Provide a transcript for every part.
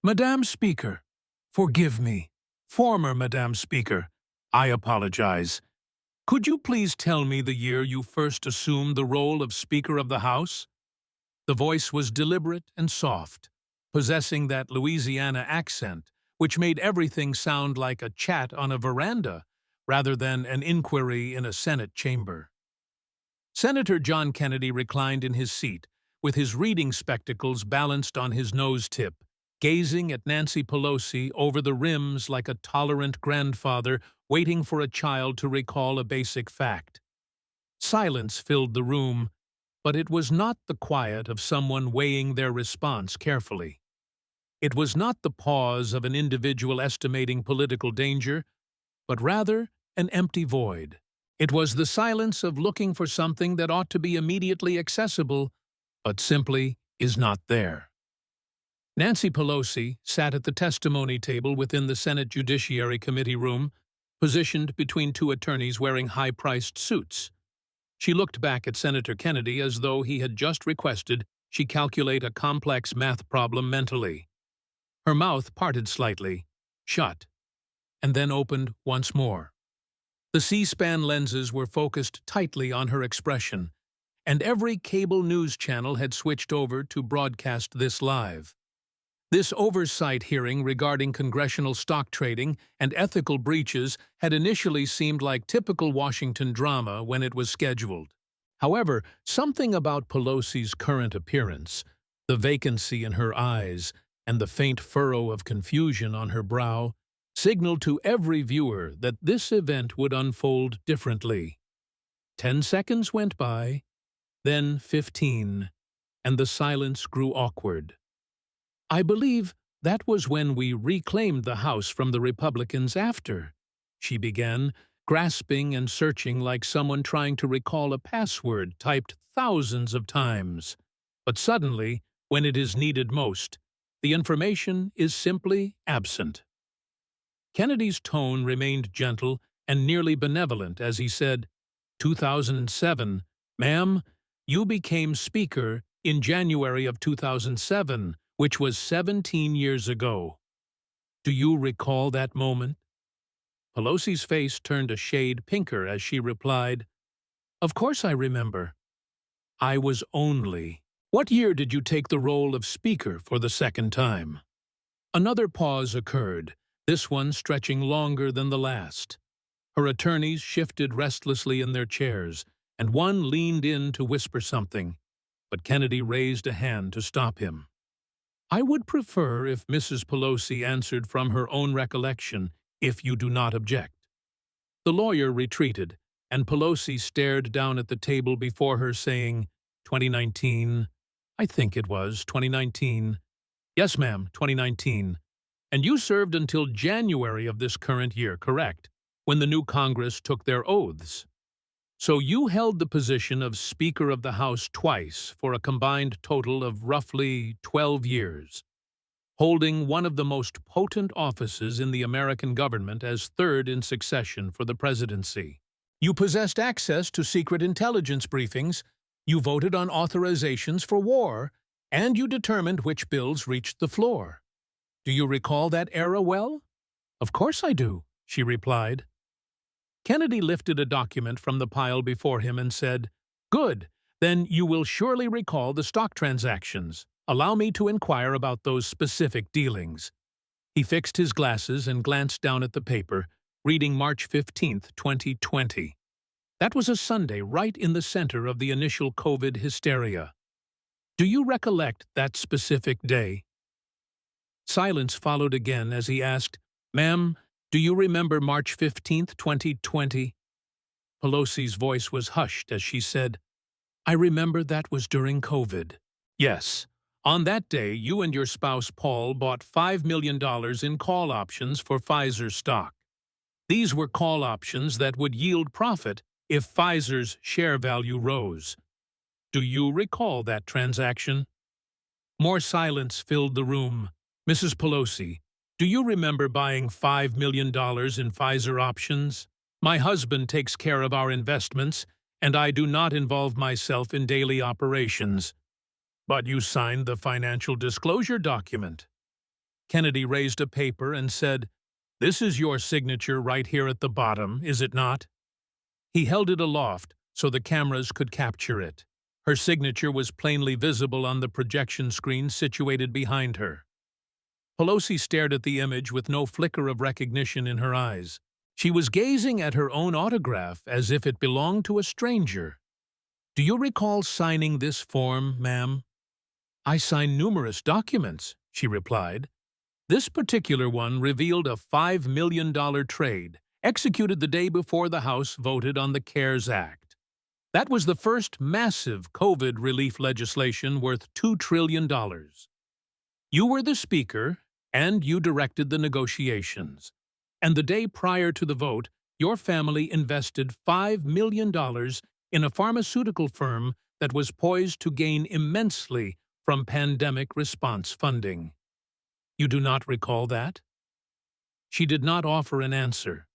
Madam Speaker, forgive me. Former Madam Speaker, I apologize. Could you please tell me the year you first assumed the role of Speaker of the House? The voice was deliberate and soft, possessing that Louisiana accent, which made everything sound like a chat on a veranda rather than an inquiry in a Senate chamber. Senator John Kennedy reclined in his seat, with his reading spectacles balanced on his nose tip, gazing at Nancy Pelosi over the rims like a tolerant grandfather waiting for a child to recall a basic fact. Silence filled the room, but it was not the quiet of someone weighing their response carefully. It was not the pause of an individual estimating political danger, but rather an empty void. It was the silence of looking for something that ought to be immediately accessible, but simply is not there. Nancy Pelosi sat at the testimony table within the Senate Judiciary Committee room, positioned between two attorneys wearing high-priced suits. She looked back at Senator Kennedy as though he had just requested she calculate a complex math problem mentally. Her mouth parted slightly, shut, and then opened once more. The C-SPAN lenses were focused tightly on her expression, and every cable news channel had switched over to broadcast this live. This oversight hearing regarding congressional stock trading and ethical breaches had initially seemed like typical Washington drama when it was scheduled. However, something about Pelosi's current appearance, the vacancy in her eyes, and the faint furrow of confusion on her brow, signaled to every viewer that this event would unfold differently. 10 seconds went by, then 15, and the silence grew awkward. "I believe that was when we reclaimed the House from the Republicans after," she began, grasping and searching like someone trying to recall a password typed thousands of times. But suddenly, when it is needed most, the information is simply absent. Kennedy's tone remained gentle and nearly benevolent as he said, 2007, ma'am, you became Speaker in January of 2007, which was 17 years ago. Do you recall that moment? Pelosi's face turned a shade pinker as she replied, Of course I remember. I was only. What year did you take the role of Speaker for the second time? Another pause occurred, this one stretching longer than the last. Her attorneys shifted restlessly in their chairs, and one leaned in to whisper something, but Kennedy raised a hand to stop him. I would prefer if Mrs. Pelosi answered from her own recollection, if you do not object. The lawyer retreated, and Pelosi stared down at the table before her, saying, 2019, I think it was 2019. Yes, ma'am, 2019. And you served until January of this current year, correct, when the new Congress took their oaths. So you held the position of Speaker of the House twice for a combined total of roughly 12 years, holding one of the most potent offices in the American government as third in succession for the presidency. You possessed access to secret intelligence briefings, you voted on authorizations for war, and you determined which bills reached the floor. Do you recall that era well? Of course I do, she replied. Kennedy lifted a document from the pile before him and said, Good, then you will surely recall the stock transactions. Allow me to inquire about those specific dealings. He fixed his glasses and glanced down at the paper, reading March 15, 2020. That was a Sunday right in the center of the initial COVID hysteria. Do you recollect that specific day? Silence followed again as he asked, Ma'am, do you remember March 15, 2020? Pelosi's voice was hushed as she said, I remember that was during COVID. Yes. On that day, you and your spouse Paul bought $5 million in call options for Pfizer stock. These were call options that would yield profit if Pfizer's share value rose. Do you recall that transaction? More silence filled the room. Mrs. Pelosi, do you remember buying $5 million in Pfizer options? My husband takes care of our investments, and I do not involve myself in daily operations. But you signed the financial disclosure document. Kennedy raised a paper and said, "This is your signature right here at the bottom, is it not?" He held it aloft so the cameras could capture it. Her signature was plainly visible on the projection screen situated behind her. Pelosi stared at the image with no flicker of recognition in her eyes. She was gazing at her own autograph as if it belonged to a stranger. "Do you recall signing this form, ma'am?" "I signed numerous documents," she replied. This particular one revealed a $5 million trade, executed the day before the House voted on the CARES Act. That was the first massive COVID relief legislation worth $2 trillion. You were the Speaker, and you directed the negotiations. And the day prior to the vote, your family invested $5 million in a pharmaceutical firm that was poised to gain immensely from pandemic response funding. You do not recall that? She did not offer an answer.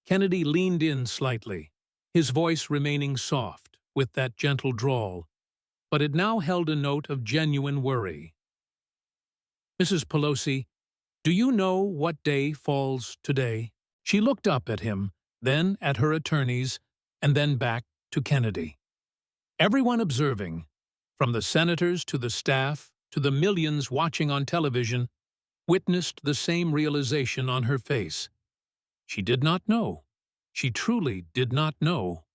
Kennedy leaned in slightly, his voice remaining soft, with that gentle drawl, but it now held a note of genuine worry. "Mrs. Pelosi, do you know what day falls today?" She looked up at him, then at her attorneys, and then back to Kennedy. Everyone observing, from the senators to the staff to the millions watching on television, witnessed the same realization on her face. She did not know. She truly did not know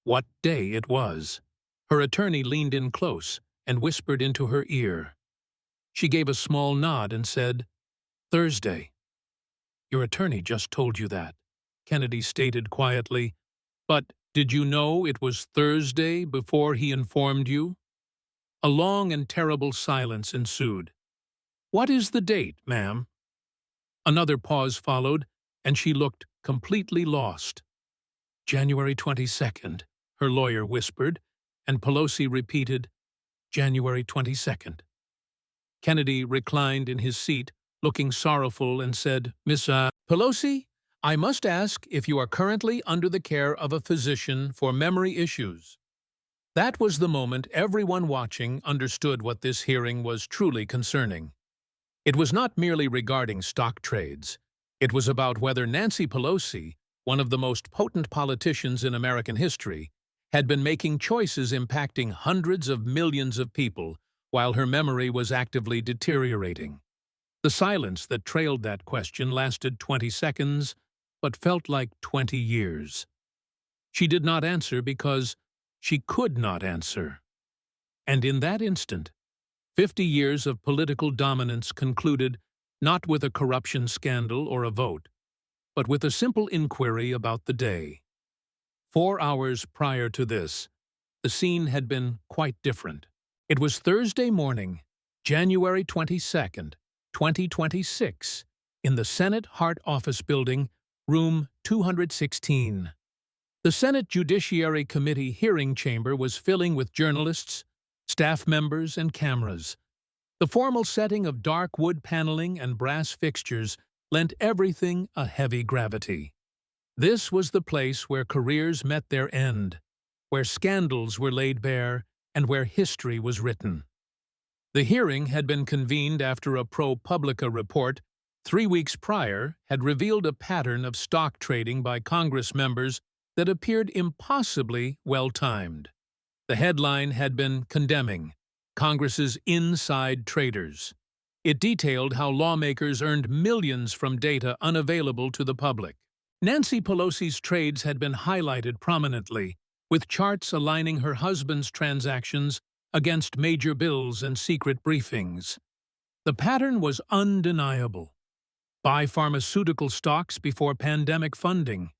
what day it was. Her attorney leaned in close and whispered into her ear. She gave a small nod and said, "Thursday." "Your attorney just told you that," Kennedy stated quietly. "But did you know it was Thursday before he informed you?" A long and terrible silence ensued. "What is the date, ma'am?" Another pause followed, and she looked completely lost. "January 22nd, her lawyer whispered, and Pelosi repeated, "January 22nd. Kennedy reclined in his seat, looking sorrowful, and said, "Miss Pelosi, I must ask if you are currently under the care of a physician for memory issues." That was the moment everyone watching understood what this hearing was truly concerning. It was not merely regarding stock trades. It was about whether Nancy Pelosi, one of the most potent politicians in American history, had been making choices impacting hundreds of millions of people while her memory was actively deteriorating. The silence that trailed that question lasted 20 seconds, but felt like 20 years. She did not answer because she could not answer. And in that instant, 50 years of political dominance concluded not with a corruption scandal or a vote, but with a simple inquiry about the day. 4 hours prior to this, the scene had been quite different. It was Thursday morning, January 22nd, 2026, in the Senate Hart Office Building, room 216. The Senate Judiciary Committee hearing chamber was filling with journalists, staff members, and cameras. The formal setting of dark wood paneling and brass fixtures lent everything a heavy gravity. This was the place where careers met their end, where scandals were laid bare, and where history was written. The hearing had been convened after a ProPublica report 3 weeks prior had revealed a pattern of stock trading by Congress members that appeared impossibly well-timed. The headline had been condemning Congress's inside traders. It detailed how lawmakers earned millions from data unavailable to the public. Nancy Pelosi's trades had been highlighted prominently, with charts aligning her husband's transactions against major bills and secret briefings. The pattern was undeniable. Buy pharmaceutical stocks before pandemic funding.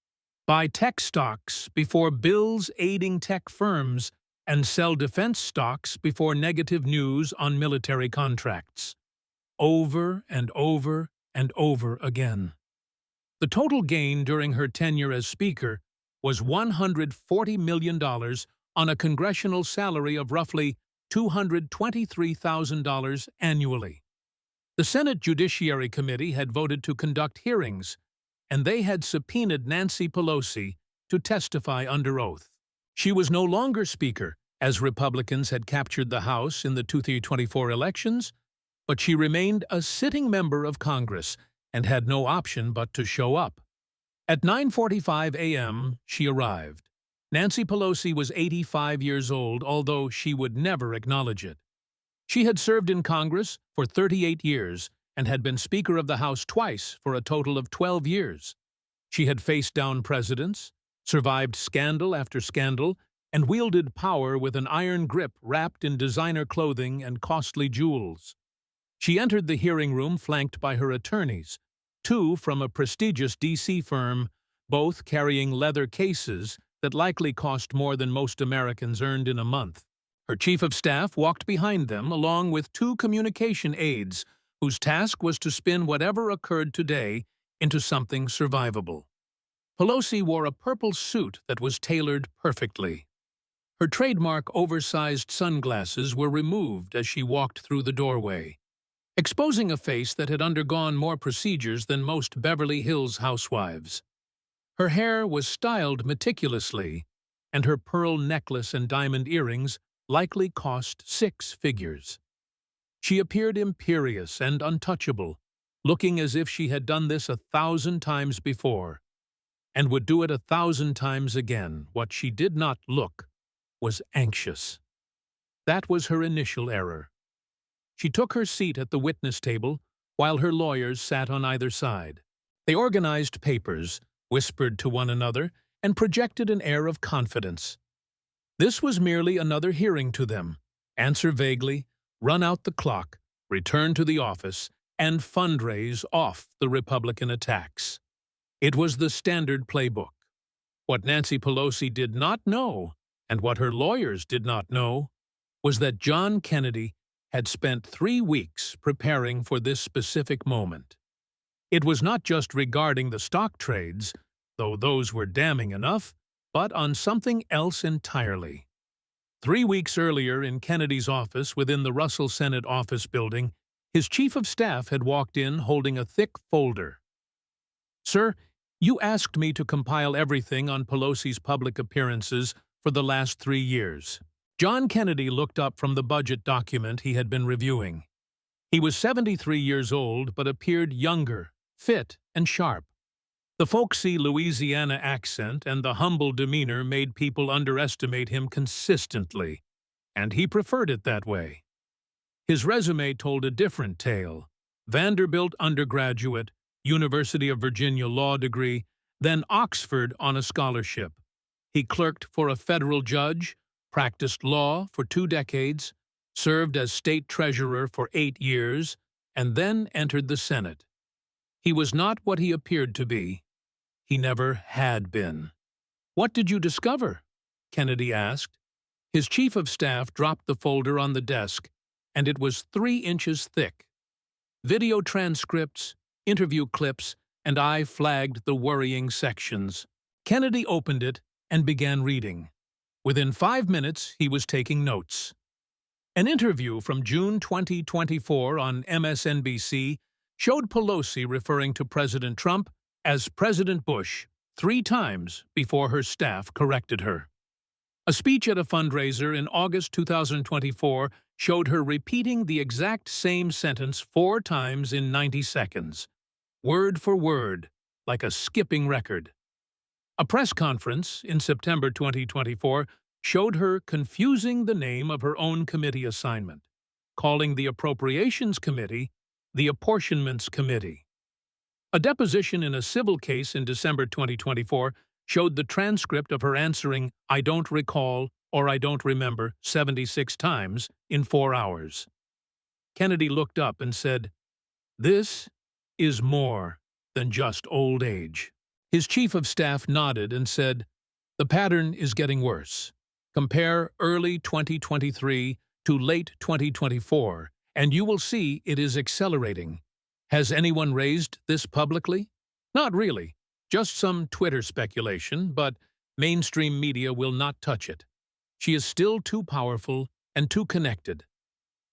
Buy tech stocks before bills aiding tech firms, and sell defense stocks before negative news on military contracts. Over and over and over again. The total gain during her tenure as Speaker was $140 million on a congressional salary of roughly $223,000 annually. The Senate Judiciary Committee had voted to conduct hearings, and they had subpoenaed Nancy Pelosi to testify under oath. She was no longer Speaker, as Republicans had captured the House in the 2024 elections, but she remained a sitting member of Congress and had no option but to show up. At 9:45 a.m., she arrived. Nancy Pelosi was 85 years old, although she would never acknowledge it. She had served in Congress for 38 years and had been Speaker of the House twice for a total of 12 years. She had faced down presidents, survived scandal after scandal, and wielded power with an iron grip wrapped in designer clothing and costly jewels. She entered the hearing room flanked by her attorneys, two from a prestigious D.C. firm, both carrying leather cases that likely cost more than most Americans earned in a month. Her chief of staff walked behind them along with two communication aides whose task was to spin whatever occurred today into something survivable. Pelosi wore a purple suit that was tailored perfectly. Her trademark oversized sunglasses were removed as she walked through the doorway, exposing a face that had undergone more procedures than most Beverly Hills housewives. Her hair was styled meticulously, and her pearl necklace and diamond earrings likely cost 6 figures. She appeared imperious and untouchable, looking as if she had done this 1,000 times before, and would do it 1,000 times again. What she did not look was anxious. That was her initial error. She took her seat at the witness table while her lawyers sat on either side. They organized papers, whispered to one another, and projected an air of confidence. This was merely another hearing to them. Answer vaguely, run out the clock, return to the office, and fundraise off the Republican attacks. It was the standard playbook. What Nancy Pelosi did not know, and what her lawyers did not know, was that John Kennedy had spent 3 weeks preparing for this specific moment. It was not just regarding the stock trades, though those were damning enough, but on something else entirely. 3 weeks earlier in Kennedy's office within the Russell Senate office building, his chief of staff had walked in holding a thick folder. "Sir, you asked me to compile everything on Pelosi's public appearances for the last 3 years. John Kennedy looked up from the budget document he had been reviewing. He was 73 years old, but appeared younger, fit, and sharp. The folksy Louisiana accent and the humble demeanor made people underestimate him consistently, and he preferred it that way. His resume told a different tale. Vanderbilt undergraduate, University of Virginia law degree, then Oxford on a scholarship. He clerked for a federal judge, practiced law for 2 decades, served as state treasurer for 8 years, and then entered the Senate. He was not what he appeared to be. He never had been." "What did you discover?" Kennedy asked. His chief of staff dropped the folder on the desk, and it was 3 inches thick. Video transcripts, interview clips, and I flagged the worrying sections. Kennedy opened it and began reading. Within 5 minutes, he was taking notes. An interview from June 2024 on MSNBC showed Pelosi referring to President Trump as President Bush 3 times before her staff corrected her. A speech at a fundraiser in August 2024 showed her repeating the exact same sentence 4 times in 90 seconds, word for word, like a skipping record. A press conference in September 2024 showed her confusing the name of her own committee assignment, calling the Appropriations Committee the Apportionments Committee. A deposition in a civil case in December 2024 showed the transcript of her answering "I don't recall" or "I don't remember" 76 times in 4 hours. Kennedy looked up and said, "This is more than just old age." His chief of staff nodded and said, "The pattern is getting worse. Compare early 2023 to late 2024, and you will see it is accelerating. Has anyone raised this publicly? Not really. Just some Twitter speculation, but mainstream media will not touch it. She is still too powerful and too connected."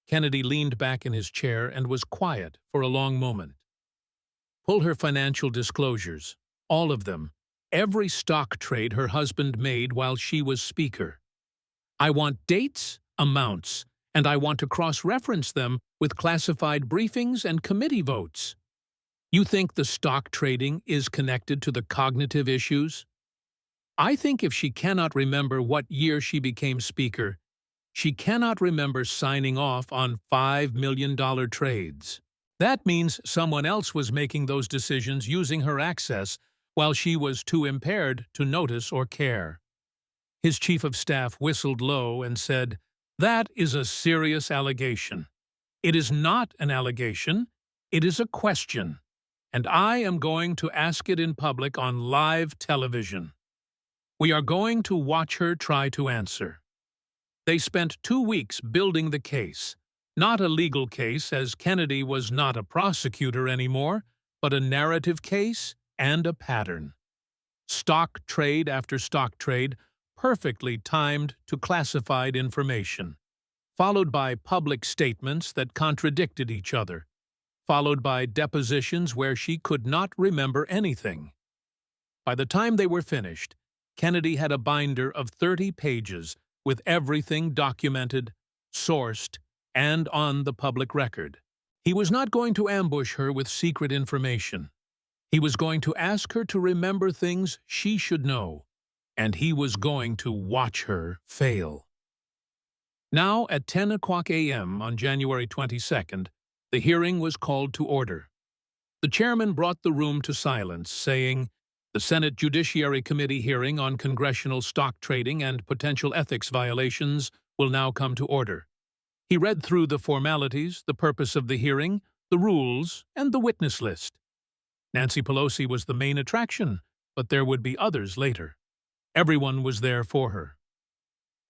Kennedy leaned back in his chair and was quiet for a long moment. "Pull her financial disclosures, all of them, every stock trade her husband made while she was Speaker. I want dates, amounts, and I want to cross-reference them with classified briefings and committee votes. You think the stock trading is connected to the cognitive issues? I think if she cannot remember what year she became Speaker, she cannot remember signing off on $5 million trades. That means someone else was making those decisions using her access while she was too impaired to notice or care. His chief of staff whistled low and said, "That is a serious allegation. It is not an allegation, it is a question, and I am going to ask it in public on live television. We are going to watch her try to answer." They spent 2 weeks building the case, not a legal case as Kennedy was not a prosecutor anymore, but a narrative case and a pattern. Stock trade after stock trade, perfectly timed to classified information, followed by public statements that contradicted each other, followed by depositions where she could not remember anything. By the time they were finished, Kennedy had a binder of 30 pages with everything documented, sourced, and on the public record. He was not going to ambush her with secret information. He was going to ask her to remember things she should know, and he was going to watch her fail. Now, at 10 o'clock a.m. on January 22nd, the hearing was called to order. The chairman brought the room to silence, saying, "The Senate Judiciary Committee hearing on congressional stock trading and potential ethics violations will now come to order." He read through the formalities, the purpose of the hearing, the rules, and the witness list. Nancy Pelosi was the main attraction, but there would be others later. Everyone was there for her.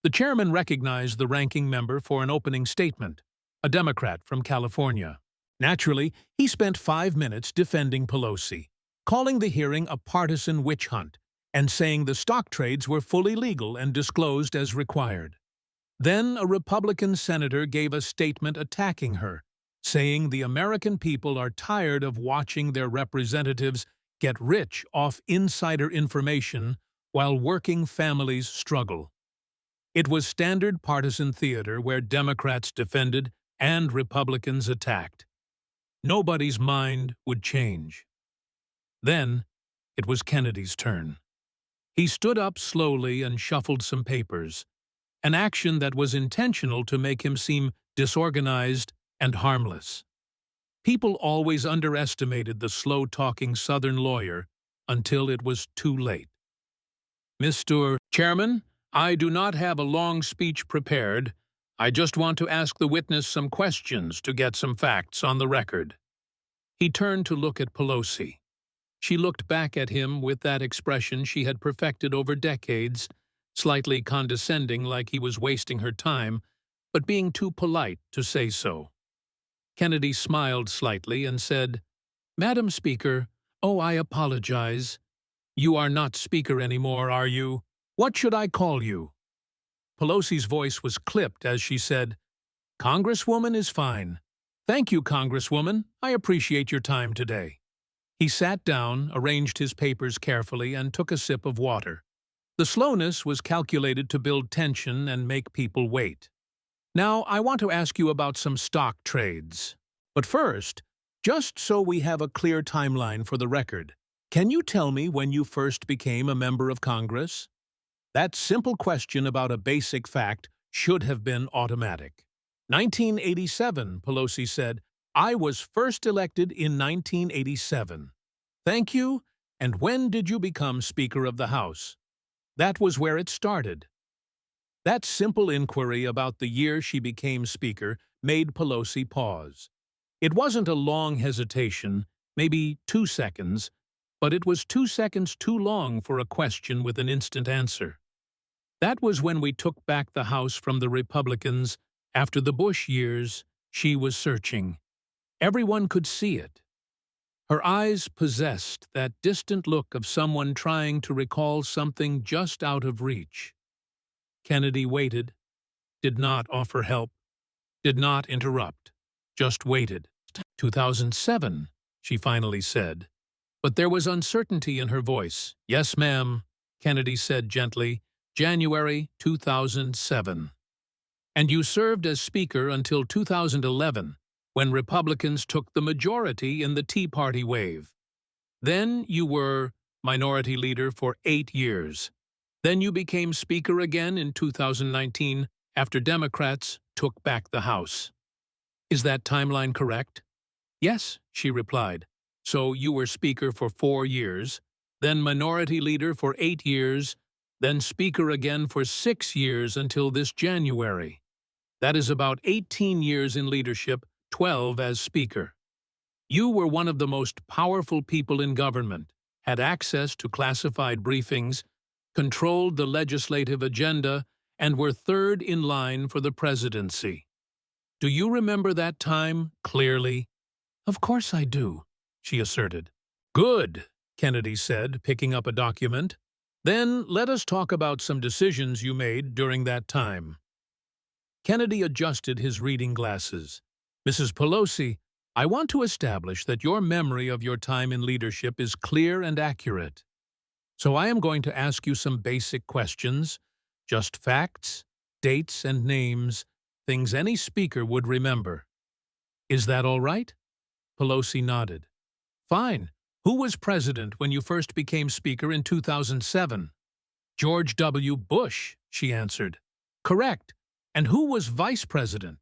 The chairman recognized the ranking member for an opening statement, a Democrat from California. Naturally, he spent 5 minutes defending Pelosi, calling the hearing a partisan witch hunt, and saying the stock trades were fully legal and disclosed as required. Then a Republican senator gave a statement attacking her, saying the American people are tired of watching their representatives get rich off insider information while working families struggle. It was standard partisan theater where Democrats defended and Republicans attacked. Nobody's mind would change. Then it was Kennedy's turn. He stood up slowly and shuffled some papers, an action that was intentional to make him seem disorganized and harmless. People always underestimated the slow-talking Southern lawyer until it was too late. "Mr. Chairman, I do not have a long speech prepared. I just want to ask the witness some questions to get some facts on the record." He turned to look at Pelosi. She looked back at him with that expression she had perfected over decades, slightly condescending like he was wasting her time, but being too polite to say so. Kennedy smiled slightly and said, "Madam Speaker, oh, I apologize. You are not Speaker anymore, are you? What should I call you?" Pelosi's voice was clipped as she said, "Congresswoman is fine. Thank you, Congresswoman. I appreciate your time today." He sat down, arranged his papers carefully, and took a sip of water. The slowness was calculated to build tension and make people wait. "Now, I want to ask you about some stock trades. But first, just so we have a clear timeline for the record, can you tell me when you first became a member of Congress?" That simple question about a basic fact should have been automatic. 1987, Pelosi said. "I was first elected in 1987. Thank you. And when did you become Speaker of the House?" That was where it started. That simple inquiry about the year she became Speaker made Pelosi pause. It wasn't a long hesitation, maybe 2 seconds, but it was 2 seconds too long for a question with an instant answer. That was when we took back the House from the Republicans. After the Bush years, she was searching. Everyone could see it. Her eyes possessed that distant look of someone trying to recall something just out of reach. Kennedy waited, did not offer help, did not interrupt, just waited. 2007, she finally said. But there was uncertainty in her voice. "Yes, ma'am," Kennedy said gently, "January 2007. And you served as Speaker until 2011. when Republicans took the majority in the Tea Party wave. Then you were minority leader for 8 years. Then you became Speaker again in 2019 after Democrats took back the House. Is that timeline correct? Yes, she replied. So you were Speaker for 4 years, then Minority Leader for 8 years, then Speaker again for 6 years until this January. That is about 18 years in leadership, 12 as Speaker. You were one of the most powerful people in government, had access to classified briefings, controlled the legislative agenda, and were third in line for the presidency. Do you remember that time clearly? Of course I do, she asserted. Good, Kennedy said, picking up a document. Then let us talk about some decisions you made during that time. Kennedy adjusted his reading glasses. Mrs. Pelosi, I want to establish that your memory of your time in leadership is clear and accurate. So I am going to ask you some basic questions, just facts, dates, and names, things any speaker would remember. Is that all right? Pelosi nodded. Fine. Who was president when you first became Speaker in 2007? George W. Bush, she answered. Correct. And who was vice president?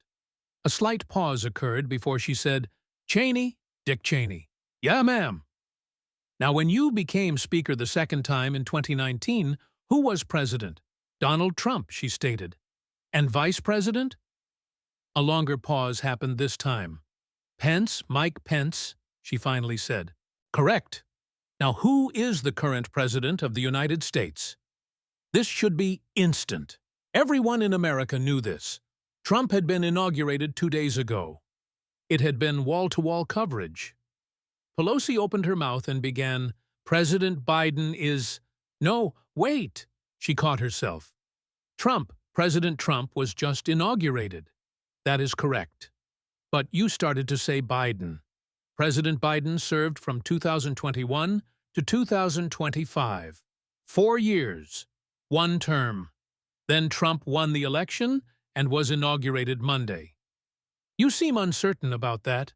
A slight pause occurred before she said, Cheney, Dick Cheney. Yeah, ma'am. Now, when you became Speaker the second time in 2019, who was president? Donald Trump, she stated. And vice president? A longer pause happened this time. Pence, Mike Pence, she finally said. Correct. Now, who is the current president of the United States? This should be instant. Everyone in America knew this. Trump had been inaugurated 2 days ago. It had been wall-to-wall coverage. Pelosi opened her mouth and began, President Biden is… No, wait, she caught herself. President Trump was just inaugurated. That is correct. But you started to say Biden. President Biden served from 2021 to 2025. 4 years. 1 term. Then Trump won the election and was inaugurated Monday. You seem uncertain about that.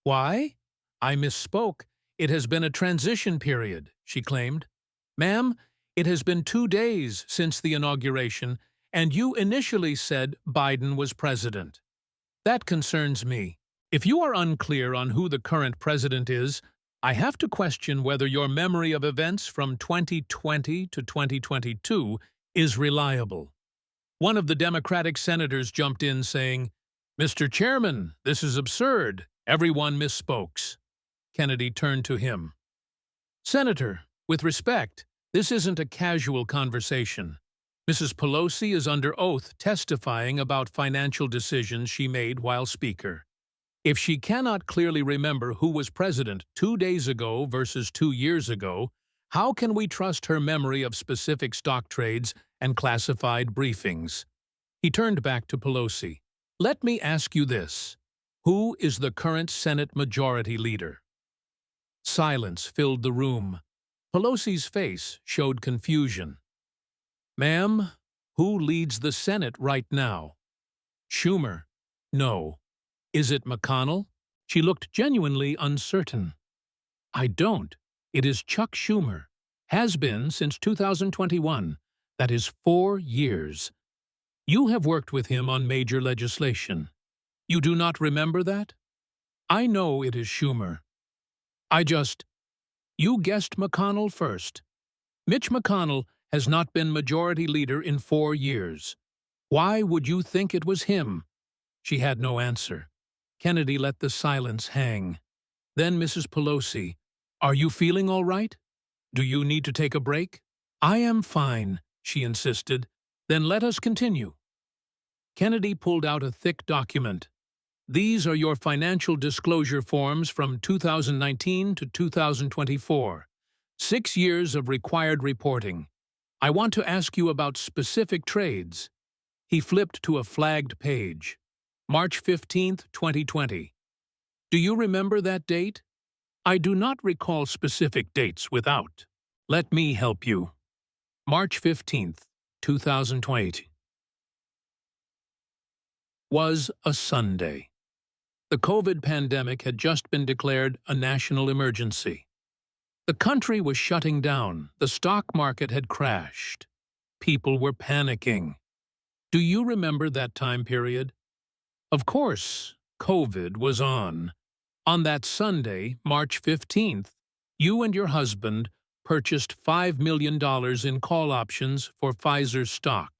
Why? I misspoke. It has been a transition period, she claimed. Ma'am, it has been 2 days since the inauguration, and you initially said Biden was president. That concerns me. If you are unclear on who the current president is, I have to question whether your memory of events from 2020 to 2022 is reliable. One of the Democratic senators jumped in saying, Mr. Chairman, this is absurd. Everyone misspoke. Kennedy turned to him. Senator, with respect, this isn't a casual conversation. Mrs. Pelosi is under oath testifying about financial decisions she made while Speaker. If she cannot clearly remember who was president 2 days ago versus 2 years ago, how can we trust her memory of specific stock trades and classified briefings? He turned back to Pelosi. Let me ask you this. Who is the current Senate Majority Leader? Silence filled the room. Pelosi's face showed confusion. Ma'am, who leads the Senate right now? Schumer. No. Is it McConnell? She looked genuinely uncertain. I don't. It is Chuck Schumer. Has been since 2021. That is 4 years. You have worked with him on major legislation. You do not remember that? I know it is Schumer. You guessed McConnell first. Mitch McConnell has not been majority leader in 4 years. Why would you think it was him? She had no answer. Kennedy let the silence hang. Then Mrs. Pelosi, are you feeling all right? Do you need to take a break? I am fine, she insisted. Then let us continue. Kennedy pulled out a thick document. These are your financial disclosure forms from 2019 to 2024. 6 years of required reporting. I want to ask you about specific trades. He flipped to a flagged page. March 15, 2020. Do you remember that date? I do not recall specific dates without. Let me help you. March 15, 2020. Was a Sunday. The The COVID pandemic had just been declared a national emergency. The country was shutting down. The stock market had crashed. People were panicking. Do you remember that time period? Of course, COVID was on. On that Sunday, March 15th, you and your husband purchased $5 million in call options for Pfizer stock.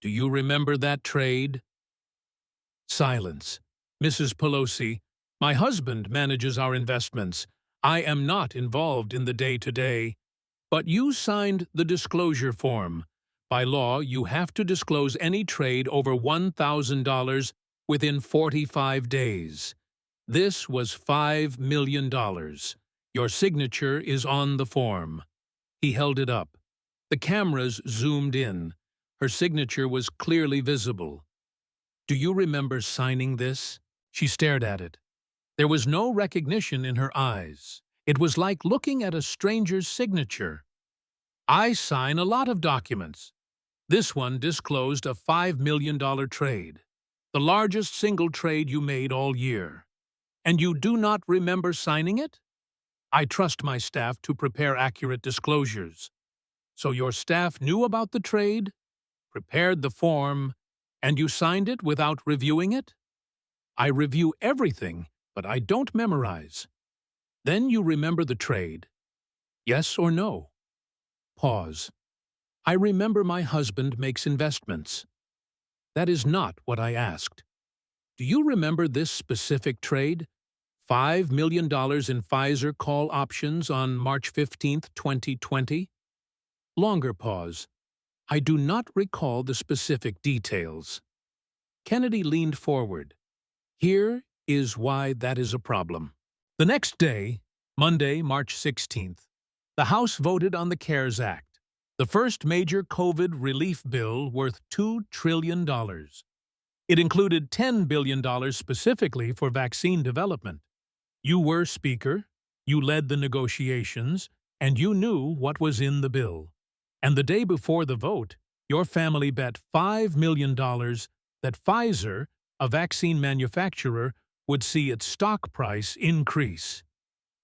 Do you remember that trade? Silence. Mrs. Pelosi, my husband manages our investments. I am not involved in the day-to-day. But you signed the disclosure form. By law, you have to disclose any trade over $1,000 within 45 days. This was $5 million. Your signature is on the form. He held it up. The cameras zoomed in. Her signature was clearly visible. Do you remember signing this? She stared at it. There was no recognition in her eyes. It was like looking at a stranger's signature. I sign a lot of documents. This one disclosed a $5 million trade, the largest single trade you made all year. And you do not remember signing it? I trust my staff to prepare accurate disclosures. So your staff knew about the trade, prepared the form, and you signed it without reviewing it? I review everything, but I don't memorize. Then you remember the trade. Yes or no? Pause. I remember my husband makes investments. That is not what I asked. Do you remember this specific trade? $5 million in Pfizer call options on March 15th, 2020? Longer pause. I do not recall the specific details. Kennedy leaned forward. Here is why that is a problem. The next day, Monday, March 16th, the House voted on the CARES Act, the first major COVID relief bill worth $2 trillion. It included $10 billion specifically for vaccine development. You were Speaker, you led the negotiations, and you knew what was in the bill. And the day before the vote, your family bet $5 million that Pfizer, a vaccine manufacturer, would see its stock price increase.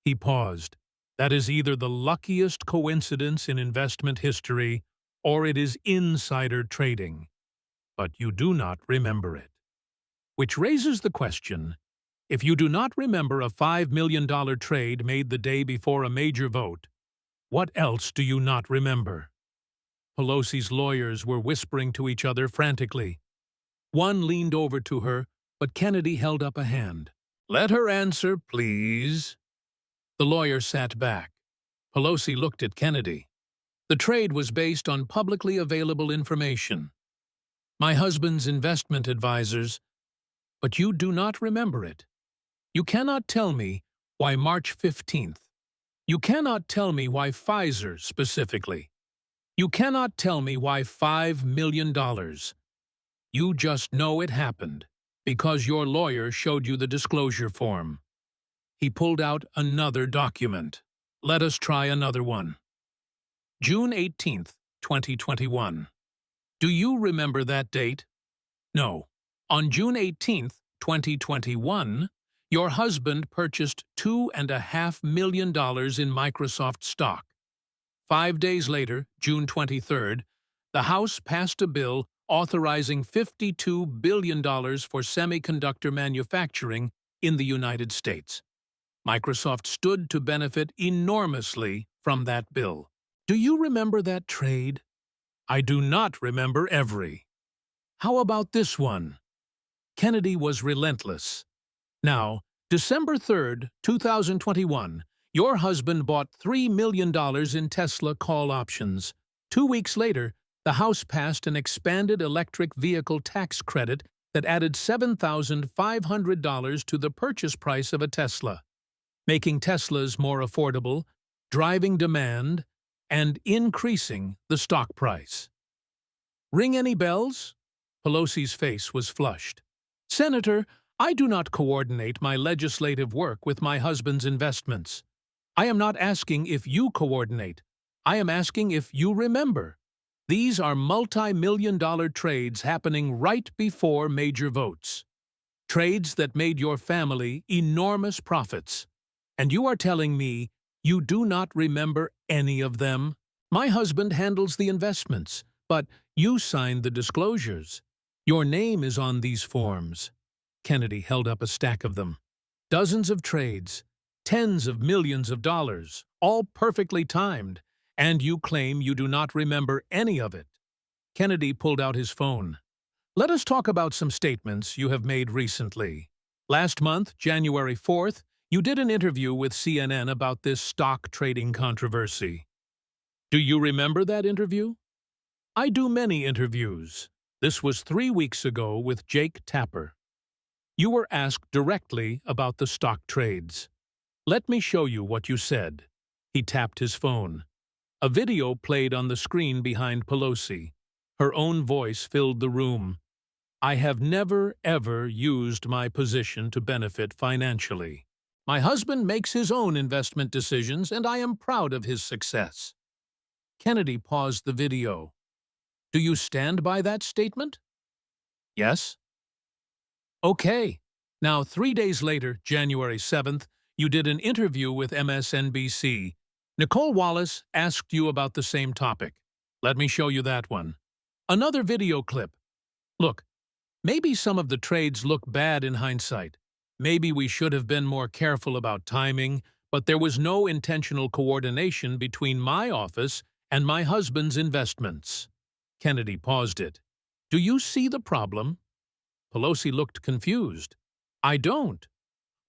He paused. That is either the luckiest coincidence in investment history, or it is insider trading. But you do not remember it. Which raises the question, if you do not remember a $5 million trade made the day before a major vote, what else do you not remember? Pelosi's lawyers were whispering to each other frantically. One leaned over to her, but Kennedy held up a hand. Let her answer, please. The lawyer sat back. Pelosi looked at Kennedy. The trade was based on publicly available information. My husband's investment advisors, but you do not remember it. You cannot tell me why March 15th. You cannot tell me why Pfizer specifically. You cannot tell me why $5 million. You just know it happened because your lawyer showed you the disclosure form. He pulled out another document. Let us try another one. June 18th, 2021. Do you remember that date? No. On June 18th, 2021, your husband purchased $2.5 million in Microsoft stock. 5 days later, June 23rd, the House passed a bill authorizing $52 billion for semiconductor manufacturing in the United States. Microsoft stood to benefit enormously from that bill. Do you remember that trade? I do not remember every. How about this one? Kennedy was relentless. Now, December 3rd, 2021, your husband bought $3 million in Tesla call options. 2 weeks later, the House passed an expanded electric vehicle tax credit that added $7,500 to the purchase price of a Tesla, making Teslas more affordable, driving demand, and increasing the stock price. Ring any bells? Pelosi's face was flushed. Senator, I do not coordinate my legislative work with my husband's investments. I am not asking if you coordinate. I am asking if you remember. These are multi-million-dollar trades happening right before major votes. Trades that made your family enormous profits. And you are telling me you do not remember any of them? My husband handles the investments, but you signed the disclosures. Your name is on these forms. Kennedy held up a stack of them. Dozens of trades, tens of millions of dollars, all perfectly timed, and you claim you do not remember any of it. Kennedy pulled out his phone. Let us talk about some statements you have made recently. Last month, January 4th, you did an interview with CNN about this stock trading controversy. Do you remember that interview? I do many interviews. This was 3 weeks ago with Jake Tapper. You were asked directly about the stock trades. Let me show you what you said. He tapped his phone. A video played on the screen behind Pelosi. Her own voice filled the room. I have never, ever used my position to benefit financially. My husband makes his own investment decisions, and I am proud of his success. Kennedy paused the video. Do you stand by that statement? Yes. Okay. Now, 3 days later, January 7th, you did an interview with MSNBC. Nicole Wallace asked you about the same topic. Let me show you that one. Another video clip. Look, maybe some of the trades look bad in hindsight. Maybe we should have been more careful about timing, but there was no intentional coordination between my office and my husband's investments. Kennedy paused it. Do you see the problem? Pelosi looked confused. I don't.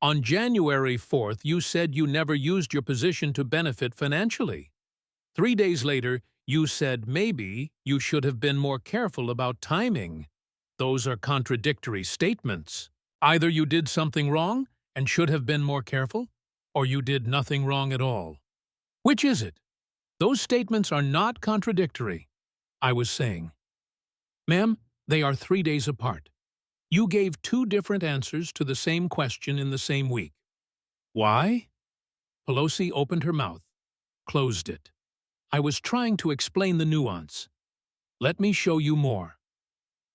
On January 4th, you said you never used your position to benefit financially. 3 days later, you said maybe you should have been more careful about timing. Those are contradictory statements. Either you did something wrong and should have been more careful, or you did nothing wrong at all. Which is it? Those statements are not contradictory. I was saying. Ma'am, they are 3 days apart. You gave 2 different answers to the same question in the same week. Why? Pelosi opened her mouth, closed it. I was trying to explain the nuance. Let me show you more.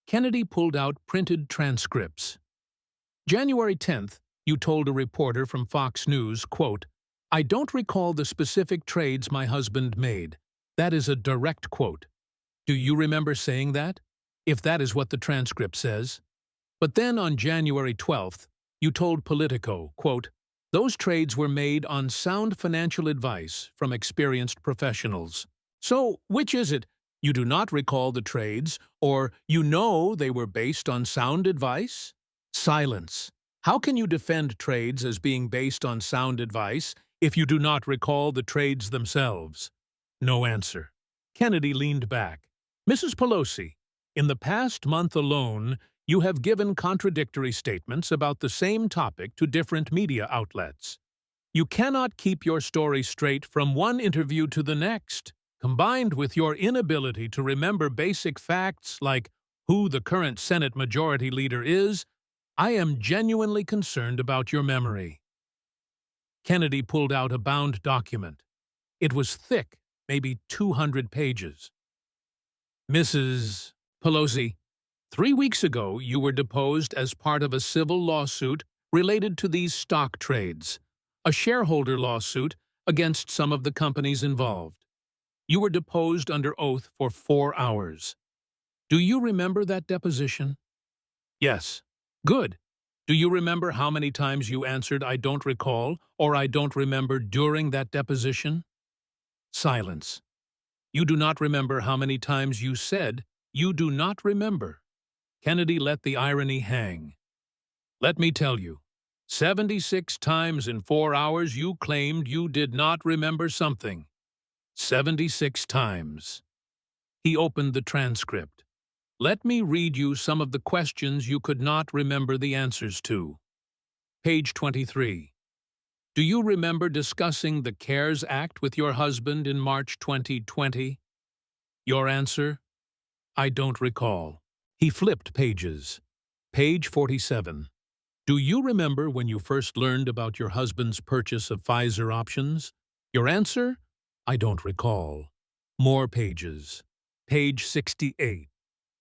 Kennedy pulled out printed transcripts. January 10th, you told a reporter from Fox News, quote, I don't recall the specific trades my husband made. That is a direct quote. Do you remember saying that? If that is what the transcript says. But then on January 12th, you told Politico, quote, those trades were made on sound financial advice from experienced professionals. So, which is it? You do not recall the trades, or you know they were based on sound advice? Silence. How can you defend trades as being based on sound advice if you do not recall the trades themselves? No answer. Kennedy leaned back. Mrs. Pelosi, in the past month alone, you have given contradictory statements about the same topic to different media outlets. You cannot keep your story straight from one interview to the next, combined with your inability to remember basic facts like who the current Senate Majority Leader is. I am genuinely concerned about your memory. Kennedy pulled out a bound document. It was thick, maybe 200 pages. Mrs. Pelosi, 3 weeks ago you were deposed as part of a civil lawsuit related to these stock trades, a shareholder lawsuit against some of the companies involved. You were deposed under oath for 4 hours. Do you remember that deposition? Yes. Good. Do you remember how many times you answered I don't recall or I don't remember during that deposition? Silence. You do not remember how many times you said you do not remember. Kennedy let the irony hang. Let me tell you, 76 times in 4 hours you claimed you did not remember something. 76 times. He opened the transcript. Let me read you some of the questions you could not remember the answers to. Page 23. Do you remember discussing the CARES Act with your husband in March 2020? Your answer? I don't recall. He flipped pages. Page 47. Do you remember when you first learned about your husband's purchase of Pfizer options? Your answer? I don't recall. More pages. Page 68.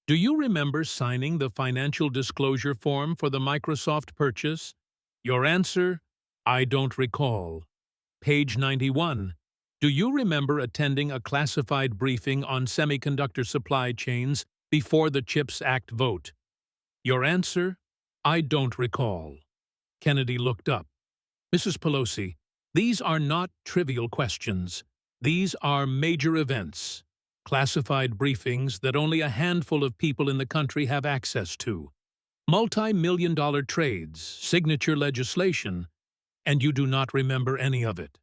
Do you remember signing the financial disclosure form for the Microsoft purchase? Your answer, I don't recall. Page 91. Do you remember attending a classified briefing on semiconductor supply chains before the CHIPS Act vote? Your answer, I don't recall. Kennedy looked up. Mrs. Pelosi, these are not trivial questions. These are major events, classified briefings that only a handful of people in the country have access to, multi-million-dollar trades, signature legislation, and you do not remember any of it.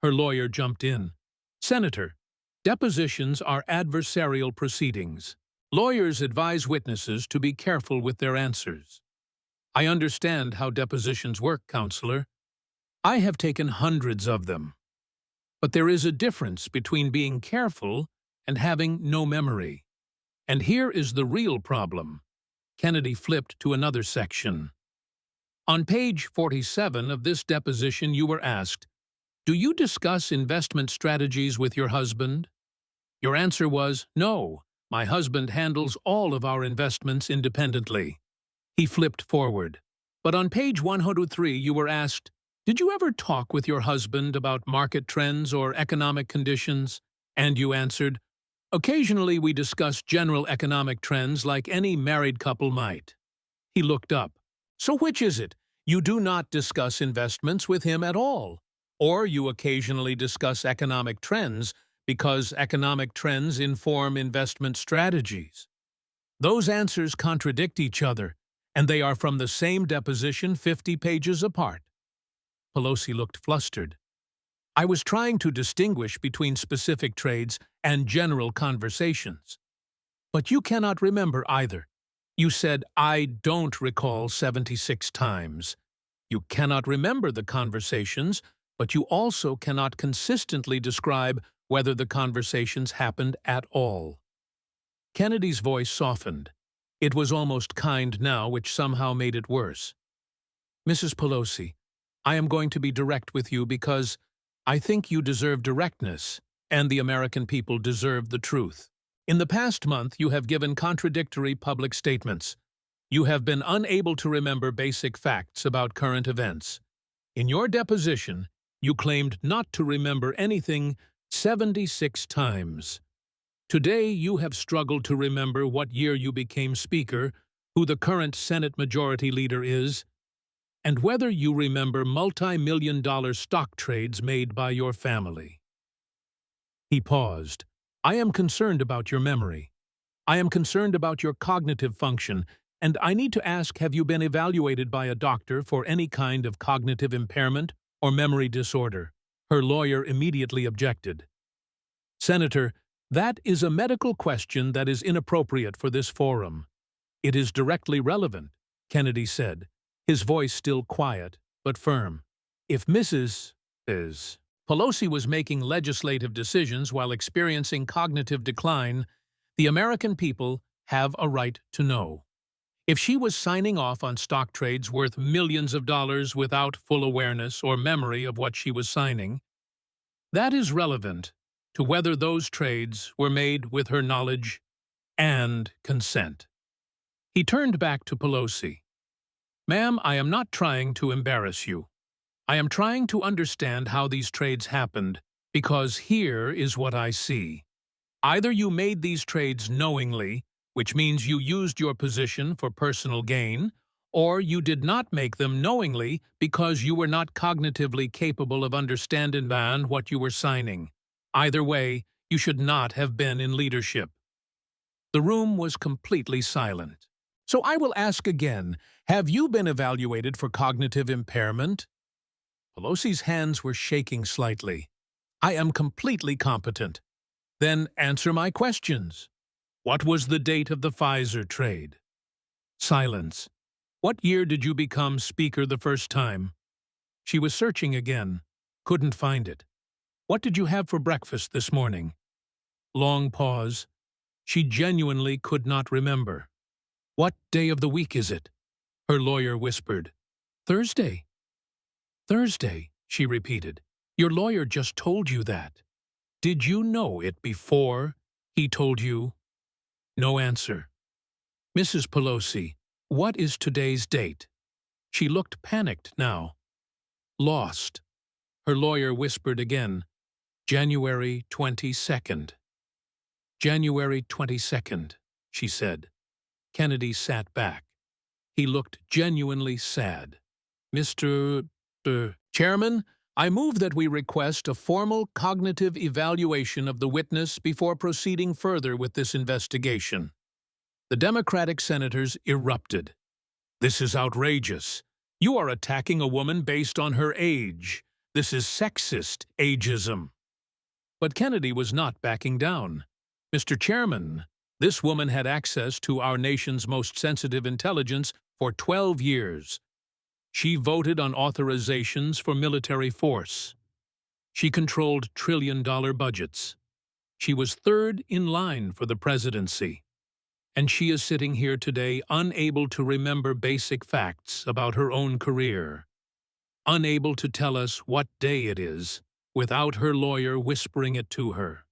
Her lawyer jumped in. Senator, depositions are adversarial proceedings. Lawyers advise witnesses to be careful with their answers. I understand how depositions work, Counselor. I have taken hundreds of them. But there is a difference between being careful and having no memory. And here is the real problem. Kennedy flipped to another section. On page 47 of this deposition, you were asked, do you discuss investment strategies with your husband? Your answer was, no, my husband handles all of our investments independently. He flipped forward. But on page 103, you were asked, did you ever talk with your husband about market trends or economic conditions? And you answered, occasionally we discuss general economic trends like any married couple might. He looked up. So which is it? You do not discuss investments with him at all, or you occasionally discuss economic trends because economic trends inform investment strategies. Those answers contradict each other, and they are from the same deposition 50 pages apart. Pelosi looked flustered. I was trying to distinguish between specific trades and general conversations. But you cannot remember either. You said, I don't recall 76 times. You cannot remember the conversations, but you also cannot consistently describe whether the conversations happened at all. Kennedy's voice softened. It was almost kind now, which somehow made it worse. Mrs. Pelosi, I am going to be direct with you because I think you deserve directness, and the American people deserve the truth. In the past month, you have given contradictory public statements. You have been unable to remember basic facts about current events. In your deposition, you claimed not to remember anything 76 times. Today, you have struggled to remember what year you became Speaker, who the current Senate Majority Leader is, and whether you remember multi-million-dollar stock trades made by your family. He paused. I am concerned about your memory. I am concerned about your cognitive function, and I need to ask, have you been evaluated by a doctor for any kind of cognitive impairment or memory disorder? Her lawyer immediately objected. Senator, that is a medical question that is inappropriate for this forum. It is directly relevant, Kennedy said, his voice still quiet but firm. If Mrs. Pelosi was making legislative decisions while experiencing cognitive decline, the American people have a right to know. If she was signing off on stock trades worth millions of dollars without full awareness or memory of what she was signing, that is relevant to whether those trades were made with her knowledge and consent. He turned back to Pelosi. Ma'am, I am not trying to embarrass you. I am trying to understand how these trades happened, because here is what I see. Either you made these trades knowingly, which means you used your position for personal gain, or you did not make them knowingly because you were not cognitively capable of understanding what you were signing. Either way, you should not have been in leadership. The room was completely silent. So I will ask again, have you been evaluated for cognitive impairment? Pelosi's hands were shaking slightly. I am completely competent. Then answer my questions. What was the date of the Pfizer trade? Silence. What year did you become Speaker the first time? She was searching again. Couldn't find it. What did you have for breakfast this morning? Long pause. She genuinely could not remember. What day of the week is it? Her lawyer whispered. Thursday. Thursday, she repeated. Your lawyer just told you that. Did you know it before he told you? No answer. Mrs. Pelosi, what is today's date? She looked panicked now. Lost. Her lawyer whispered again. January 22nd. January 22nd, she said. Kennedy sat back. He looked genuinely sad. Mr. Chairman, I move that we request a formal cognitive evaluation of the witness before proceeding further with this investigation. The Democratic senators erupted. This is outrageous. You are attacking a woman based on her age. This is sexist ageism. But Kennedy was not backing down. Mr. Chairman, this woman had access to our nation's most sensitive intelligence for 12 years. She voted on authorizations for military force. She controlled trillion-dollar budgets. She was third in line for the presidency. And she is sitting here today unable to remember basic facts about her own career, unable to tell us what day it is, without her lawyer whispering it to her.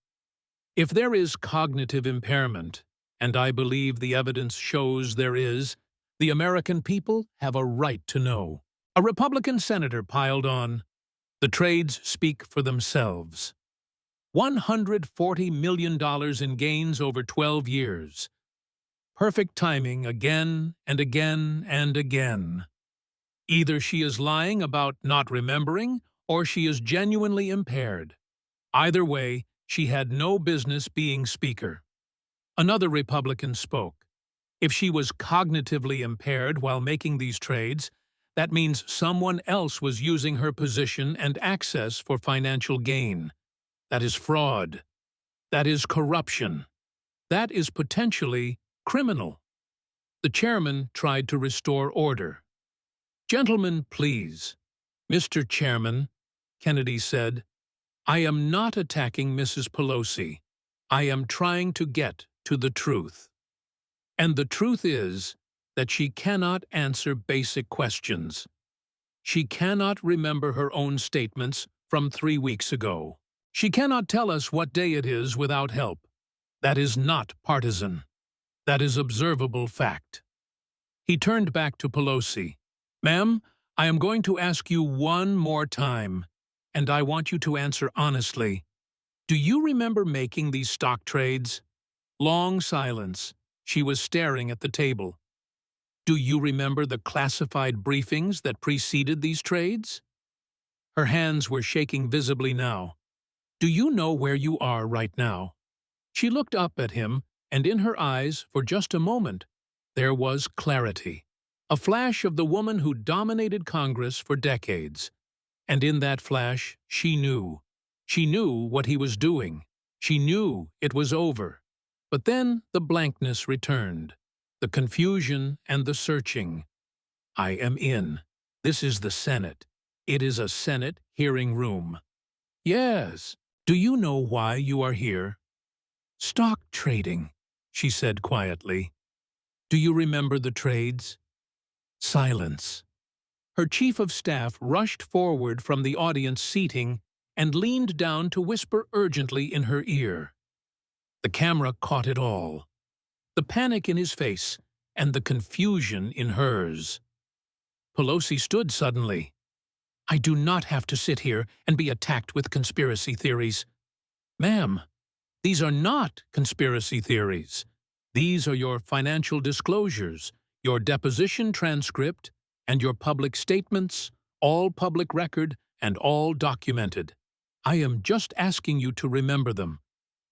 If there is cognitive impairment, and I believe the evidence shows there is, the American people have a right to know. A Republican senator piled on. The trades speak for themselves. $140 million in gains over 12 years. Perfect timing again and again and again. Either she is lying about not remembering, or she is genuinely impaired. Either way, she had no business being Speaker. Another Republican spoke. If she was cognitively impaired while making these trades, that means someone else was using her position and access for financial gain. That is fraud. That is corruption. That is potentially criminal. The chairman tried to restore order. Gentlemen, please. Mr. Chairman, Kennedy said, I am not attacking Mrs. Pelosi. I am trying to get to the truth. And the truth is that she cannot answer basic questions. She cannot remember her own statements from 3 weeks ago. She cannot tell us what day it is without help. That is not partisan. That is observable fact. He turned back to Pelosi. Ma'am, I am going to ask you one more time, and I want you to answer honestly. Do you remember making these stock trades? Long silence. She was staring at the table. Do you remember the classified briefings that preceded these trades? Her hands were shaking visibly now. Do you know where you are right now? She looked up at him, and in her eyes, for just a moment, there was clarity. A flash of the woman who dominated Congress for decades. And in that flash, she knew. She knew what he was doing. She knew it was over. But then the blankness returned. The confusion and the searching. I am in. This is the Senate. It is a Senate hearing room. Yes. Do you know why you are here? Stock trading, she said quietly. Do you remember the trades? Silence. Her chief of staff rushed forward from the audience seating and leaned down to whisper urgently in her ear. The camera caught it all. The panic in his face and the confusion in hers. Pelosi stood suddenly. I do not have to sit here and be attacked with conspiracy theories. Ma'am, these are not conspiracy theories. These are your financial disclosures, your deposition transcript, and your public statements, all public record and all documented. I am just asking you to remember them.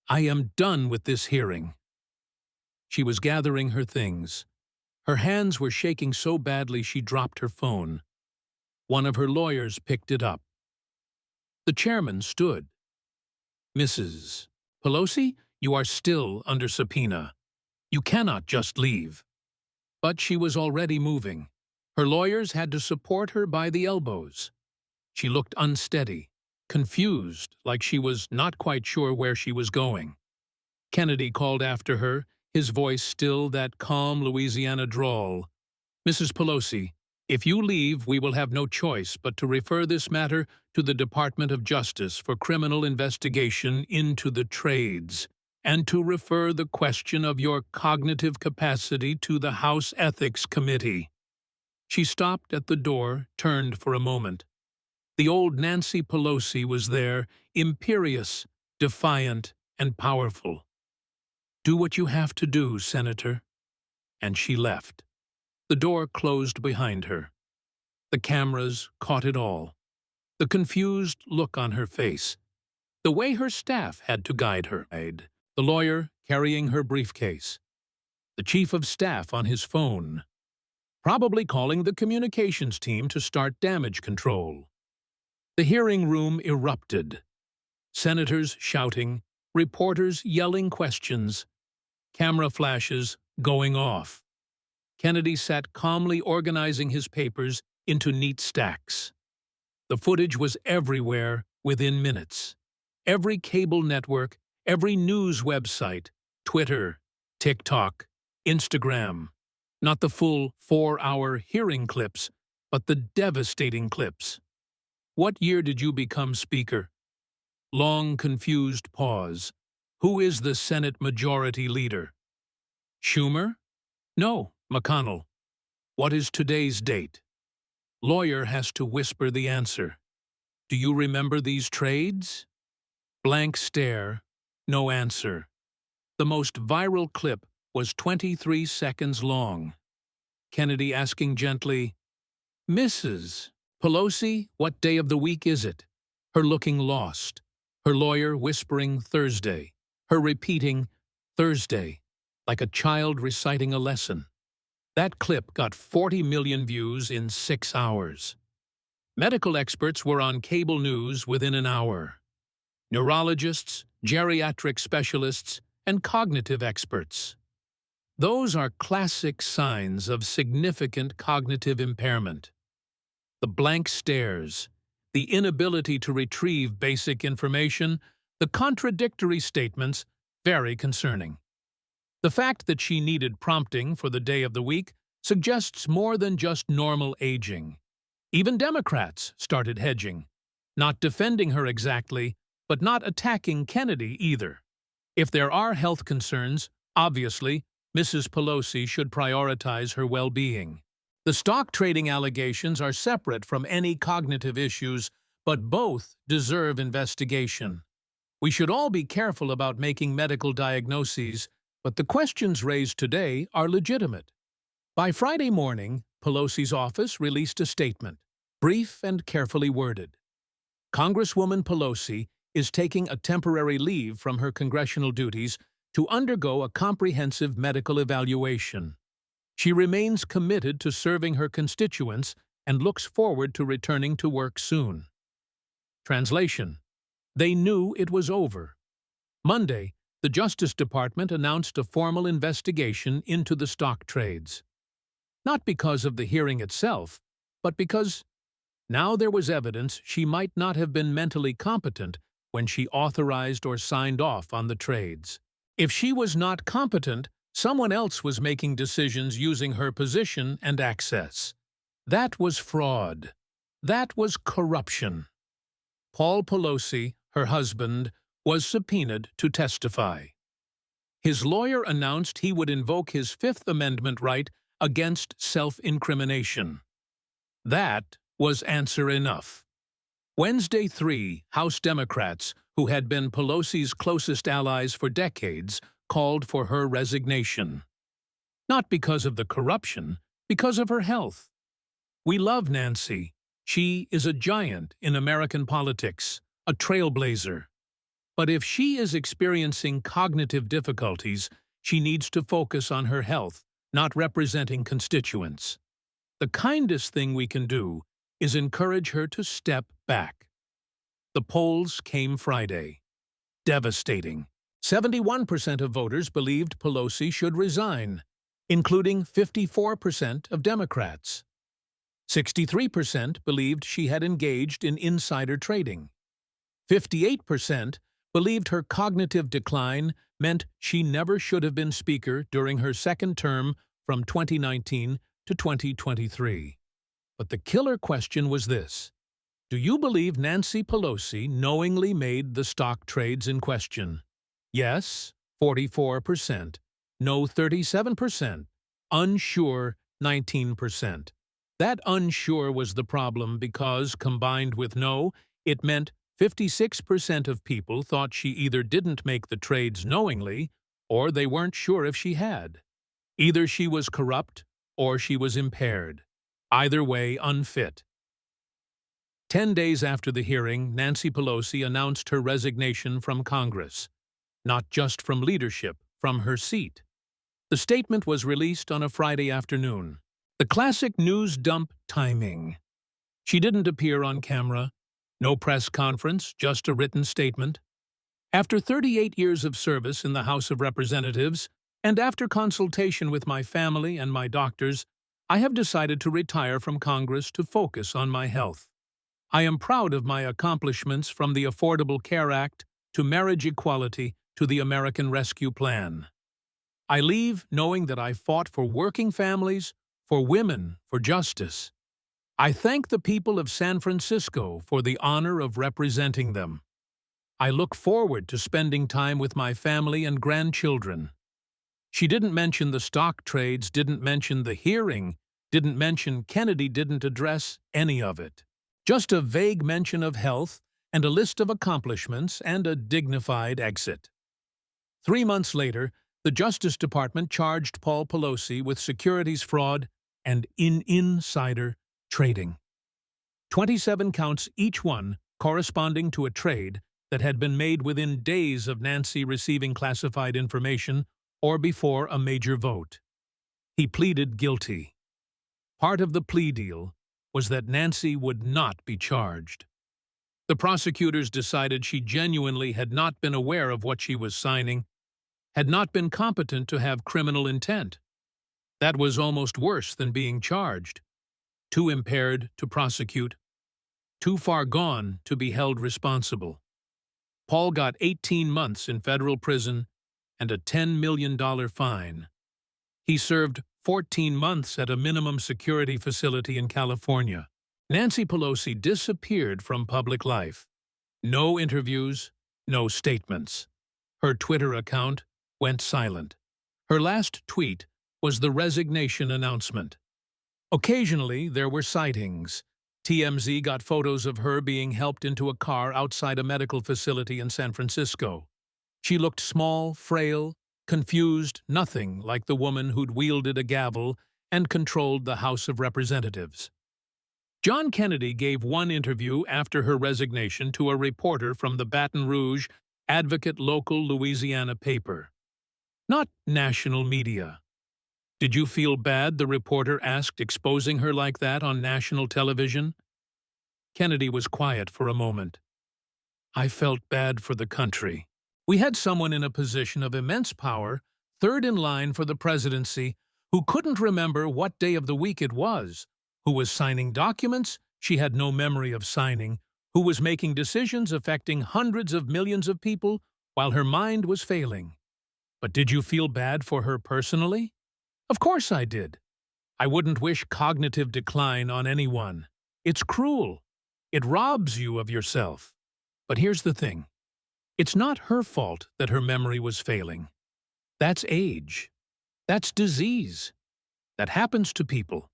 I am done with this hearing. She was gathering her things. Her hands were shaking so badly she dropped her phone. One of her lawyers picked it up. The chairman stood. Mrs. Pelosi, you are still under subpoena. You cannot just leave. But she was already moving. Her lawyers had to support her by the elbows. She looked unsteady, confused, like she was not quite sure where she was going. Kennedy called after her, his voice still that calm Louisiana drawl. Mrs. Pelosi, if you leave, we will have no choice but to refer this matter to the Department of Justice for criminal investigation into the trades. and to refer the question of your cognitive capacity to the House Ethics Committee." She stopped at the door, turned for a moment. The old Nancy Pelosi was there, imperious, defiant, and powerful. "Do what you have to do, Senator." And she left. The door closed behind her. The cameras caught it all. The confused look on her face. The way her staff had to guide her. The lawyer carrying her briefcase. The chief of staff on his phone. Probably calling the communications team to start damage control. The hearing room erupted. Senators shouting, reporters yelling questions, camera flashes going off. Kennedy sat calmly organizing his papers into neat stacks. The footage was everywhere within minutes. Every cable network, every news website, Twitter, TikTok, Instagram. Not the full 4-hour hearing clips, but the devastating clips. "What year did you become Speaker?" Long, confused pause. "Who is the Senate Majority Leader?" "Schumer?" "No, McConnell." "What is today's date?" Lawyer has to whisper the answer. "Do you remember these trades?" Blank stare, no answer. The most viral clip was 23 seconds long. Kennedy asking gently, "Mrs. Pelosi, what day of the week is it?" Her looking lost. Her lawyer whispering Thursday. Her repeating Thursday, like a child reciting a lesson. That clip got 40 million views in 6 hours. Medical experts were on cable news within an hour. Neurologists, geriatric specialists, and cognitive experts. Those are classic signs of significant cognitive impairment. The blank stares, the inability to retrieve basic information, the contradictory statements, very concerning. The fact that she needed prompting for the day of the week suggests more than just normal aging. Even Democrats started hedging, not defending her exactly, but not attacking Kennedy either. If there are health concerns, obviously, Mrs. Pelosi should prioritize her well-being. The stock trading allegations are separate from any cognitive issues, but both deserve investigation. We should all be careful about making medical diagnoses, but the questions raised today are legitimate. By Friday morning, Pelosi's office released a statement, brief and carefully worded. Congresswoman Pelosi is taking a temporary leave from her congressional duties to undergo a comprehensive medical evaluation. She remains committed to serving her constituents and looks forward to returning to work soon. Translation: They knew it was over. Monday, the Justice Department announced a formal investigation into the stock trades. Not because of the hearing itself, but because now there was evidence she might not have been mentally competent when she authorized or signed off on the trades. If she was not competent, someone else was making decisions using her position and access. That was fraud. That was corruption. Paul Pelosi, her husband, was subpoenaed to testify. His lawyer announced he would invoke his Fifth Amendment right against self-incrimination. That was answer enough. Wednesday, 3 House Democrats, who had been Pelosi's closest allies for decades, called for her resignation. Not because of the corruption, because of her health. "We love Nancy. She is a giant in American politics, a trailblazer. But if she is experiencing cognitive difficulties, she needs to focus on her health, not representing constituents. The kindest thing we can do is encourage her to step back." The polls came Friday. Devastating. 71% of voters believed Pelosi should resign, including 54% of Democrats. 63% believed she had engaged in insider trading. 58% believed her cognitive decline meant she never should have been Speaker during her second term from 2019 to 2023. But the killer question was this: do you believe Nancy Pelosi knowingly made the stock trades in question? Yes 44%, no 37%, unsure 19%. That unsure was the problem because, combined with no, it meant 56% of people thought she either didn't make the trades knowingly or they weren't sure if she had. Either she was corrupt or she was impaired. Either way, unfit. 10 days after the hearing, Nancy Pelosi announced her resignation from Congress. Not just from leadership, from her seat. The statement was released on a Friday afternoon. The classic news dump timing. She didn't appear on camera. No press conference, just a written statement. After 38 years of service in the House of Representatives, and after consultation with my family and my doctors, I have decided to retire from Congress to focus on my health. I am proud of my accomplishments from the Affordable Care Act to marriage equality to the American Rescue Plan. I leave knowing that I fought for working families, for women, for justice. I thank the people of San Francisco for the honor of representing them. I look forward to spending time with my family and grandchildren. She didn't mention the stock trades, didn't mention the hearing, didn't mention Kennedy didn't address any of it. Just a vague mention of health and a list of accomplishments and a dignified exit. 3 months later, the Justice Department charged Paul Pelosi with securities fraud and insider trading. 27 counts each one corresponding to a trade that had been made within days of Nancy receiving classified information or before a major vote. He pleaded guilty. Part of the plea deal was that Nancy would not be charged. The prosecutors decided she genuinely had not been aware of what she was signing, had not been competent to have criminal intent. That was almost worse than being charged. Too impaired to prosecute, too far gone to be held responsible. Paul got 18 months in federal prison and a $10 million fine. He served 14 months at a minimum security facility in California. Nancy Pelosi disappeared from public life. No interviews, no statements. Her Twitter account went silent. Her last tweet was the resignation announcement. Occasionally, there were sightings. TMZ got photos of her being helped into a car outside a medical facility in San Francisco. She looked small, frail, confused, nothing like the woman who'd wielded a gavel and controlled the House of Representatives. John Kennedy gave one interview after her resignation to a reporter from the Baton Rouge Advocate local Louisiana paper. Not national media. Did you feel bad, the reporter asked, exposing her like that on national television? Kennedy was quiet for a moment. I felt bad for the country. We had someone in a position of immense power, third in line for the presidency, who couldn't remember what day of the week it was, who was signing documents she had no memory of signing, who was making decisions affecting hundreds of millions of people while her mind was failing. But did you feel bad for her personally? Of course I did. I wouldn't wish cognitive decline on anyone. It's cruel. It robs you of yourself. But here's the thing. It's not her fault that her memory was failing. That's age. That's disease. That happens to people.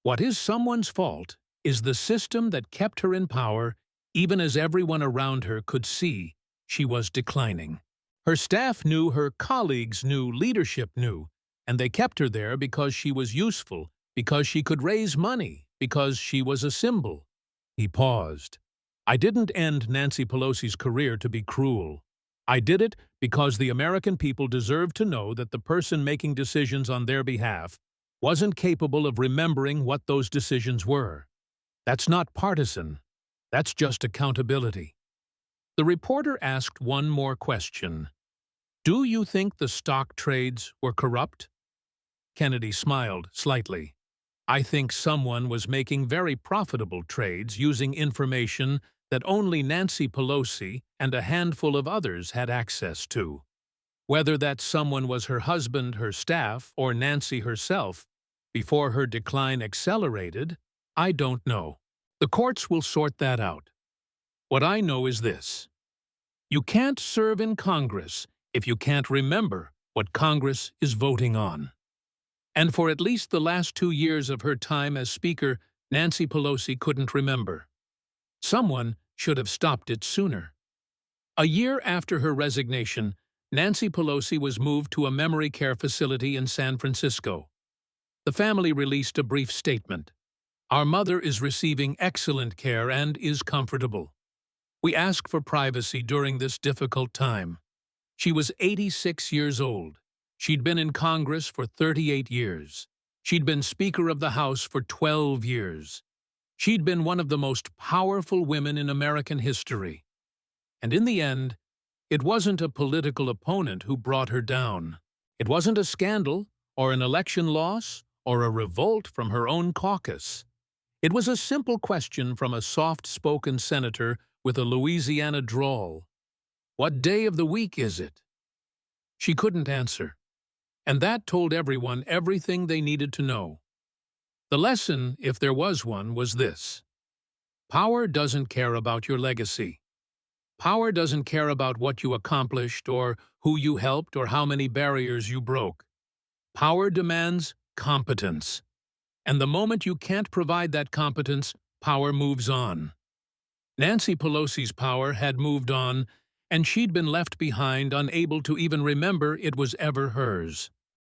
What is someone's fault is the system that kept her in power even as everyone around her could see she was declining. Her staff knew, her colleagues knew, leadership knew, and they kept her there because she was useful, because she could raise money, because she was a symbol. He paused. I didn't end Nancy Pelosi's career to be cruel. I did it because the American people deserve to know that the person making decisions on their behalf wasn't capable of remembering what those decisions were. That's not partisan. That's just accountability. The reporter asked one more question. Do you think the stock trades were corrupt? Kennedy smiled slightly. I think someone was making very profitable trades using information that only Nancy Pelosi and a handful of others had access to. Whether that someone was her husband, her staff, or Nancy herself, before her decline accelerated, I don't know. The courts will sort that out. What I know is this. You can't serve in Congress if you can't remember what Congress is voting on? And for at least the last 2 years of her time as Speaker, Nancy Pelosi couldn't remember. Someone should have stopped it sooner. A year after her resignation, Nancy Pelosi was moved to a memory care facility in San Francisco. The family released a brief statement. "Our mother is receiving excellent care and is comfortable. We ask for privacy during this difficult time." She was 86 years old. She'd been in Congress for 38 years. She'd been Speaker of the House for 12 years. She'd been one of the most powerful women in American history. And in the end, it wasn't a political opponent who brought her down. It wasn't a scandal, or an election loss, or a revolt from her own caucus. It was a simple question from a soft-spoken senator with a Louisiana drawl. "What day of the week is it?" She couldn't answer. And that told everyone everything they needed to know. The lesson, if there was one, was this: power doesn't care about your legacy. Power doesn't care about what you accomplished or who you helped or how many barriers you broke. Power demands competence. And the moment you can't provide that competence, power moves on. Nancy Pelosi's power had moved on, and she'd been left behind, unable to even remember it was ever hers.